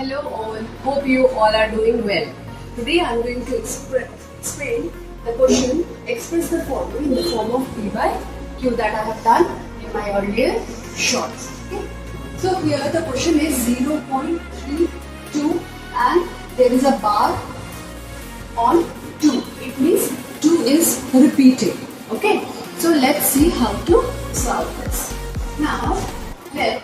Hello all, hope you all are doing well. Today I am going to explain the question, express the following in the form of P by Q that I have done in my earlier shorts. Okay? So here the question is 0.32 and there is a bar on 2. It means 2 is repeated. Okay, so let's see how to solve this. Now we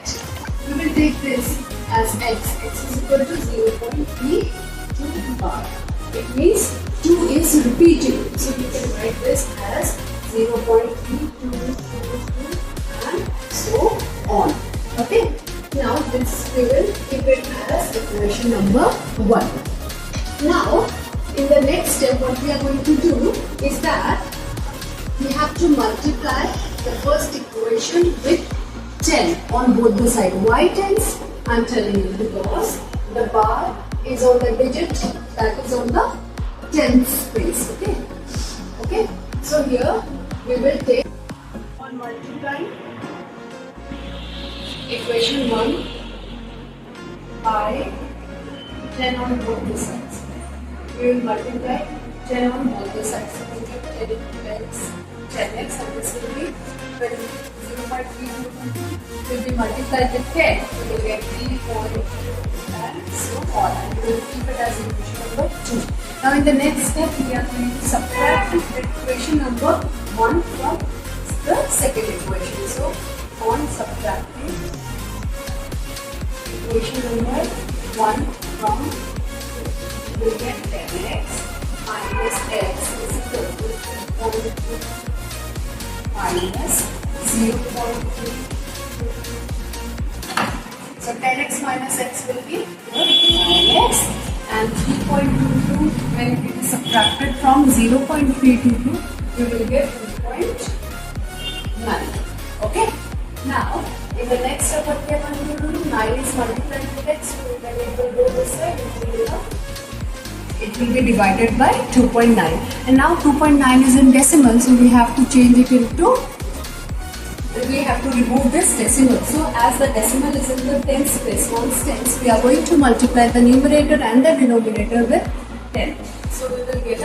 will take this as x is equal to 0.32 bar. It means 2 is repeated. So you can write this as 0.3222 and so on. Okay. Now this we will keep it as equation number 1. Now in the next step what we are going to do is that we have to multiply the first equation with 10 on both the sides. Why 10s? I'm telling you because the bar is on the digit that is on the 10th space. Okay. So here we will take on multiplying equation 1 by 10 on both the sides. We will multiply 10 on both the sides. So we get 10 into 10x and this will be 0.32 will be multiplied with 10. We will get 3, 4 and so on. And we will keep it as equation number 2. Now in the next step we are going to subtract equation number 1 from the second equation. So on subtracting equation number 1 from 2, we will get 10x minus x is equal to 3.2 minus 0.3. So 10x minus x will be 9x and 3.22 when it is subtracted from 0.322 we will get 3.9. Okay. Now in the next step what we are going to do, 9 is multiplied with x, so when it will go this side it will be divided by 2.9 and now 2.9 is in decimal, so we have to change it into, we have to remove this decimal. So as the decimal is in the tens place, constants, we are going to multiply the numerator and the denominator with 10. So we will get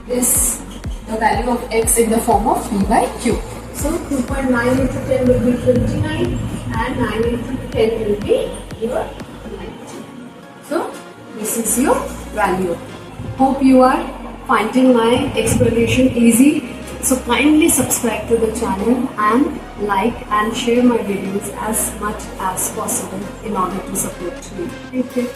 the value of x in the form of P by Q. So 2.9 into 10 will be 29 and 9 into 10 will be your 90. So this is your value. Hope you are finding my explanation easy. So kindly subscribe to the channel and like and share my videos as much as possible in order to support me. Thank you.